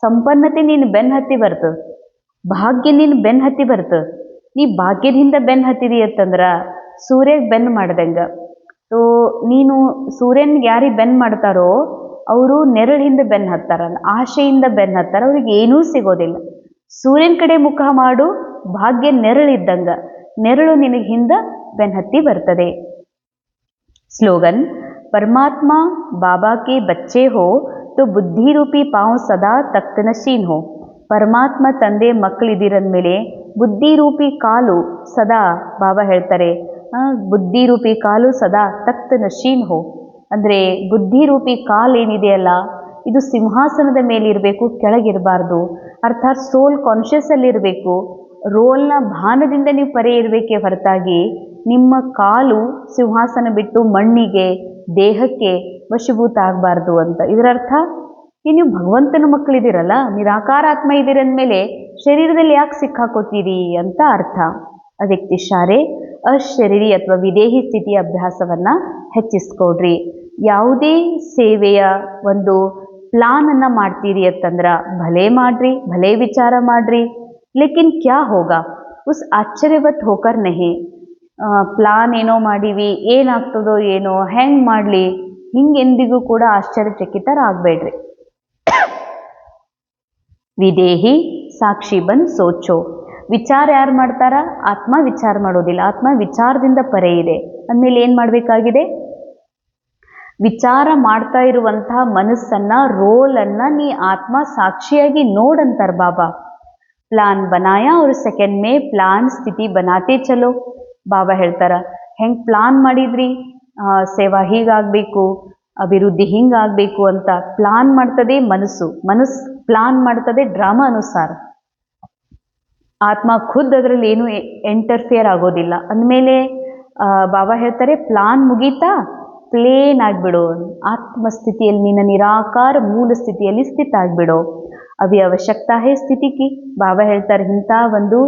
ಸಂಪನ್ನತೆ ನೀನು ಬೆನ್ನು ಹತ್ತಿ ಬರ್ತದೆ, ಭಾಗ್ಯ ನೀನು ಬೆನ್ನು ಹತ್ತಿ ಬರ್ತದೆ. ನೀ ಭಾಗ್ಯದಿಂದ ಬೆನ್ನು ಹತ್ತಿದಿ ಅಂತಂದ್ರೆ ಸೂರ್ಯಗೆ ಬೆನ್ನು ಮಾಡ್ದಂಗೆ. ಸೊ ನೀನು ಸೂರ್ಯನ್ಗೆ ಯಾರಿಗೆ ಬೆನ್ನು ಮಾಡ್ತಾರೋ ಅವರು ನೆರಳಿಂದ ಬೆನ್ನು ಹತ್ತಾರ, ಆಶೆಯಿಂದ ಬೆನ್ನು ಹತ್ತಾರ, ಅವ್ರಿಗೆ ಏನೂ ಸಿಗೋದಿಲ್ಲ. ಸೂರ್ಯನ ಕಡೆ ಮುಖ ಮಾಡು, ಭಾಗ್ಯ ನೆರಳಿದ್ದಂಗ, ನೆರಳು ನಿನಗೆ ಹಿಂದೆ ಬೆನ್ನು ಹತ್ತಿ ಬರ್ತದೆ. ಸ್ಲೋಗನ್ ಪರಮಾತ್ಮ ಬಾಬಾ ಕೆ ಬಚ್ಚೆ ಹೋ तो ಬುದ್ಧಿ ರೂಪಿ ಪಾವು ಸದಾ ತಖ್ತ್ ನಶೀನ್ ಹೋ. ಪರಮಾತ್ಮ ತಂದೆ ಮಕ್ಕಳಿದ್ದೀರಂದಮೇಲೆ ಬುದ್ಧಿ ರೂಪಿ ಕಾಲು ಸದಾ, ಬಾಬಾ ಹೇಳ್ತಾರೆ ಬುದ್ಧಿ ರೂಪಿ ಕಾಲು ಸದಾ ತಖ್ತ್ ನಶೀನ್ ಹೋ. ಅಂದರೆ ಬುದ್ಧಿ ರೂಪಿ ಕಾಲು ಏನಿದೆಯಲ್ಲ ಇದು ಸಿಂಹಾಸನದ ಮೇಲೆ ಇರಬೇಕು, ಕೆಳಗಿರಬಾರ್ದು. ಅರ್ಥಾತ್ ಸೋಲ್ ಕಾನ್ಷಿಯಸ್ಸಲ್ಲಿರಬೇಕು. ರೋಲ್ನ ಭಾನದಿಂದ ನೀವು ಪರೆ ಇರಬೇಕೇ ಹೊರತಾಗಿ ನಿಮ್ಮ ಕಾಲು ಸಿಂಹಾಸನ ಬಿಟ್ಟು ಮಣ್ಣಿಗೆ ದೇಹಕ್ಕೆ ವಶೀಭೂತ ಆಗಬಾರ್ದು ಅಂತ. ಇದರರ್ಥ ನೀವು ಭಗವಂತನ ಮಕ್ಕಳಿದ್ದೀರಲ್ಲ, ನಿರಾಕಾರ ಆತ್ಮ ಇದ್ದೀರಂದಮೇಲೆ ಶರೀರದಲ್ಲಿ ಯಾಕೆ ಸಿಕ್ಕಾಕೋತೀರಿ ಅಂತ ಅರ್ಥ. ಅದಕ್ಕೆ ಶಾರೆ ಅಶರೀರಿ ಅಥವಾ ವಿದೇಹಿ ಸ್ಥಿತಿಯ ಅಭ್ಯಾಸವನ್ನು ಹೆಚ್ಚಿಸ್ಕೊಡ್ರಿ. ಯಾವುದೇ ಸೇವೆಯ ಒಂದು ಪ್ಲಾನನ್ನು ಮಾಡ್ತೀರಿ ಅಂತಂದ್ರೆ ಭಲೇ ಮಾಡ್ರಿ, ಭಲೇ ವಿಚಾರ ಮಾಡ್ರಿ, ಲೇಕಿನ್ ಕ್ಯಾ ಹೋಗಾ ಉಸ್ ಆಶ್ಚರ್ಯವತ್ ಹೋಕರ್ ನಹಿ. ಪ್ಲಾನ್ ಏನೋ ಮಾಡೀವಿ, ಏನಾಗ್ತದೋ ಏನೋ, ಹೆಂಗೆ ಮಾಡಲಿ, ಹಿಂಗೆಂದಿಗೂ ಕೂಡ ಆಶ್ಚರ್ಯಚಕಿತರಾಗಬೇಡ್ರಿ. ವಿದೇಹಿ ಸಾಕ್ಷಿ ಬಂದು ಸೋಚೋ. ವಿಚಾರ ಯಾರು ಮಾಡ್ತಾರ? ಆತ್ಮ ವಿಚಾರ ಮಾಡೋದಿಲ್ಲ, ಆತ್ಮ ವಿಚಾರದಿಂದ ಪರೆ ಇದೆ. ಅಂದಮೇಲೆ ಏನು ಮಾಡಬೇಕಾಗಿದೆ? ವಿಚಾರ ಮಾಡ್ತಾ ಇರುವಂತಹ ಮನಸ್ಸನ್ನು, ರೋಲನ್ನು ನೀ ಆತ್ಮ ಸಾಕ್ಷಿಯಾಗಿ ನೋಡಂತಾರ ಬಾಬಾ. ಪ್ಲಾನ್ ಬನಾಯ ಅವ್ರ ಸೆಕೆಂಡ್ ಮೇ ಪ್ಲಾನ್ ಸ್ಥಿತಿ ಬನಾತೆ ಚಲೋ. ಬಾಬಾ ಹೇಳ್ತಾರ ಹೆಂಗೆ ಪ್ಲಾನ್ ಮಾಡಿದ್ರಿ, ಸೇವಾ ಹೀಗಾಗಬೇಕು, ಅಭಿವೃದ್ಧಿ ಹಿಂಗಾಗಬೇಕು ಅಂತ ಪ್ಲಾನ್ ಮಾಡ್ತದೆ ಮನಸ್ಸು. ಮನಸ್ಸು ಪ್ಲಾನ್ ಮಾಡ್ತದೆ ಡ್ರಾಮಾ ಅನುಸಾರ. ಆತ್ಮ ಖುದ್ ಅದರಲ್ಲಿ ಏನು ಎಂಟರ್ಫಿಯರ್ ಆಗೋದಿಲ್ಲ. ಅಂದಮೇಲೆ ಬಾಬಾ ಹೇಳ್ತಾರೆ ಪ್ಲಾನ್ ಮುಗೀತಾ ಪ್ಲೇನ್ ಆಗಿಬಿಡು, ಆತ್ಮಸ್ಥಿತಿಯಲ್ಲಿ ನಿನ್ನ ನಿರಾಕಾರ ಮೂಲ ಸ್ಥಿತಿಯಲ್ಲಿ ಸ್ಥಿತ ಆಗಿಬಿಡು. ಅವಿ ಅವಶ್ಯಕತಾ ಹೇ ಸ್ಥಿತಿ ಕಿ. ಬಾಬಾ ಹೇಳ್ತಾರೆ ಇಂಥ ಒಂದು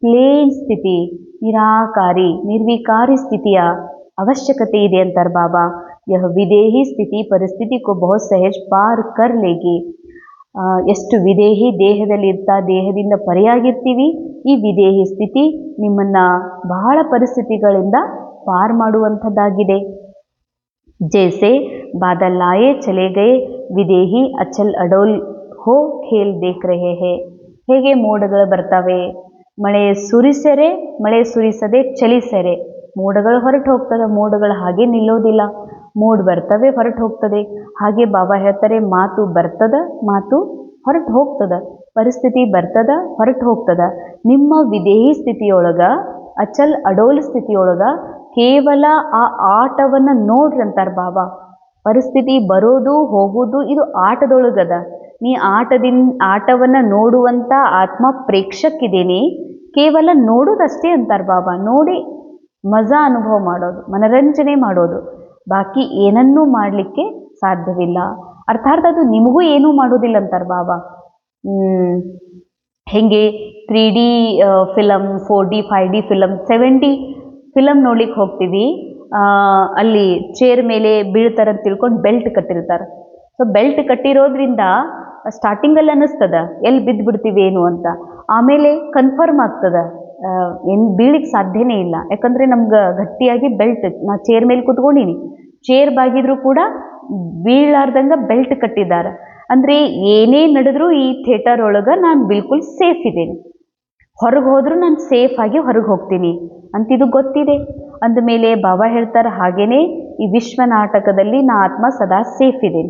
ಪ್ಲೇನ್ ಸ್ಥಿತಿ, ನಿರಾಕಾರಿ ನಿರ್ವಿಕಾರಿ ಸ್ಥಿತಿಯ ಅವಶ್ಯಕತೆ ಇದೆ ಅಂತಾರೆ ಬಾಬಾ. ಯಹ ವಿದೇಹಿ ಸ್ಥಿತಿ ಪರಿಸ್ಥಿತಿ ಕೋ ಬಹುತ್ ಸಹಜ ಪಾರ್ ಕರ್ ಲೇಗಿ. ಎಷ್ಟು ವಿದೇಹಿ ದೇಹದಲ್ಲಿ ಇರ್ತಾ ದೇಹದಿಂದ ಪರೆಯಾಗಿರ್ತೀವಿ, ಈ ವಿದೇಹಿ ಸ್ಥಿತಿ ನಿಮ್ಮನ್ನು ಬಹಳ ಪರಿಸ್ಥಿತಿಗಳಿಂದ ಪಾರ್ ಮಾಡುವಂಥದ್ದಾಗಿದೆ. ಜೈಸೆ ಬಾದಲ್ ಆಯೆ ಚಲೆ ಗಯೆ ವಿದೇಹಿ ಅಚಲ್ ಅಡೋಲ್ ಹೋ ಖೇಲ್ ದೇಖ್ ರಹೆ ಹೇ. ಹೇಗೆ ಮೋಡಗಳು ಬರ್ತವೆ, ಮಳೆ ಸುರಿಸರೆ, ಮಳೆ ಸುರಿಸದೆ ಚಲಿಸರೆ. ಮೋಡಗಳು ಹೊರಟು ಹೋಗ್ತದೆ, ಮೋಡಗಳು ಹಾಗೆ ನಿಲ್ಲೋದಿಲ್ಲ, ಮೋಡ್ ಬರ್ತವೆ ಹೊರಟು ಹೋಗ್ತದೆ. ಹಾಗೆ ಬಾಬಾ ಹೇಳ್ತಾರೆ ಮಾತು ಬರ್ತದ, ಮಾತು ಹೊರಟು ಹೋಗ್ತದ, ಪರಿಸ್ಥಿತಿ ಬರ್ತದ, ಹೊರಟು ಹೋಗ್ತದ. ನಿಮ್ಮ ವಿದೇಹಿ ಸ್ಥಿತಿಯೊಳಗ, ಅಚಲ್ ಅಡೋಲ್ ಸ್ಥಿತಿಯೊಳಗ ಕೇವಲ ಆ ಆಟವನ್ನು ನೋಡ್ರಿ ಅಂತಾರೆ ಬಾಬಾ. ಪರಿಸ್ಥಿತಿ ಬರೋದು ಹೋಗೋದು ಇದು ಆಟದೊಳಗದ. ನೀ ಆಟವನ್ನು ನೋಡುವಂಥ ಆತ್ಮ ಪ್ರೇಕ್ಷಕ್ಕಿದ್ದೀನಿ, ಕೇವಲ ನೋಡೋದಷ್ಟೇ ಅಂತಾರೆ ಬಾಬಾ. ನೋಡಿ ಮಜಾ ಅನುಭವ ಮಾಡೋದು, ಮನರಂಜನೆ ಮಾಡೋದು, ಬಾಕಿ ಏನನ್ನೂ ಮಾಡಲಿಕ್ಕೆ ಸಾಧ್ಯವಿಲ್ಲ. ಅರ್ಥಾತ್ ಅದು ನಿಮಗೂ ಏನೂ ಮಾಡೋದಿಲ್ಲ ಅಂತಾರೆ ಬಾಬಾ. ಹೆಂಗೆ 3D film, 4D 5D film, 7D film ನೋಡ್ಲಿಕ್ಕೆ ಹೋಗ್ತೀವಿ, ಅಲ್ಲಿ ಚೇರ್ ಮೇಲೆ ಬೀಳ್ತಾರಂತ ತಿಳ್ಕೊಂಡು ಬೆಲ್ಟ್ ಕಟ್ಟಿರ್ತಾರೆ. ಸೊ ಬೆಲ್ಟ್ ಕಟ್ಟಿರೋದ್ರಿಂದ ಸ್ಟಾರ್ಟಿಂಗಲ್ಲಿ ಅನ್ನಿಸ್ತದ ಎಲ್ಲಿ ಬಿದ್ದು ಬಿಡ್ತೀವಿ ಏನು ಅಂತ, ಆಮೇಲೆ ಕನ್ಫರ್ಮ್ ಆಗ್ತದ ಏನು ಬೀಳಿಕ್ಕೆ ಸಾಧ್ಯನೇ ಇಲ್ಲ, ಯಾಕಂದರೆ ನಮ್ಗೆ ಗಟ್ಟಿಯಾಗಿ ಬೆಲ್ಟ್, ನಾ ಚೇರ್ ಮೇಲೆ ಕೂತ್ಕೊಂಡೀನಿ, ಚೇರ್ ಬಾಗಿದ್ರು ಕೂಡ ಬೀಳಾರ್ದಂಗೆ ಬೆಲ್ಟ್ ಕಟ್ಟಿದ್ದಾರೆ. ಅಂದರೆ ಏನೇ ನಡೆದ್ರೂ ಈ ಥಿಯೇಟರ್ ಒಳಗೆ ನಾನು ಬಿಲ್ಕುಲ್ ಸೇಫ್ ಇದ್ದೇನೆ, ಹೊರಗೆ ಹೋದರೂ ನಾನು ಸೇಫ್ ಆಗಿ ಹೊರಗೆ ಹೋಗ್ತೀನಿ ಅಂತಿದು ಗೊತ್ತಿದೆ. ಅಂದಮೇಲೆ ಬಾಬಾ ಹೇಳ್ತಾರೆ, ಹಾಗೇನೆ ಈ ವಿಶ್ವ ನಾಟಕದಲ್ಲಿ ನಾ ಆತ್ಮ ಸದಾ ಸೇಫ್ ಇದೆ.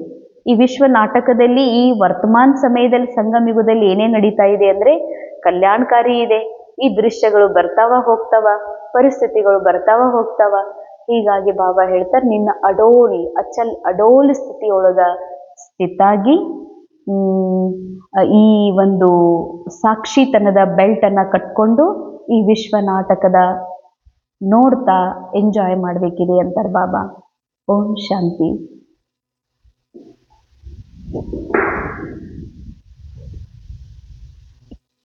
ಈ ವಿಶ್ವ ನಾಟಕದಲ್ಲಿ ಈ ವರ್ತಮಾನ ಸಮಯದಲ್ಲಿ ಸಂಗಮಯುಗದಲ್ಲಿ ಏನೇ ನಡೀತಾ ಇದೆ ಅಂದರೆ ಕಲ್ಯಾಣಕಾರಿ ಇದೆ. ಈ ದೃಶ್ಯಗಳು ಬರ್ತಾವ ಹೋಗ್ತಾವ, ಪರಿಸ್ಥಿತಿಗಳು ಬರ್ತಾವ ಹೋಗ್ತಾವ. ಹೀಗಾಗಿ ಬಾಬಾ ಹೇಳ್ತಾರೆ, ನಿನ್ನ ಅಡೋಲ್ ಸ್ಥಿತಿಯೊಳಗ ಸ್ಥಿತಾಗಿ ಈ ಒಂದು ಸಾಕ್ಷಿತನದ ಬೆಲ್ಟನ್ನು ಕಟ್ಕೊಂಡು ಈ ವಿಶ್ವ ನಾಟಕದ ನೋಡ್ತಾ ಎಂಜಾಯ್ ಮಾಡಬೇಕಿದೆ ಅಂತಾರೆ ಬಾಬಾ. ಓಂ ಶಾಂತಿ.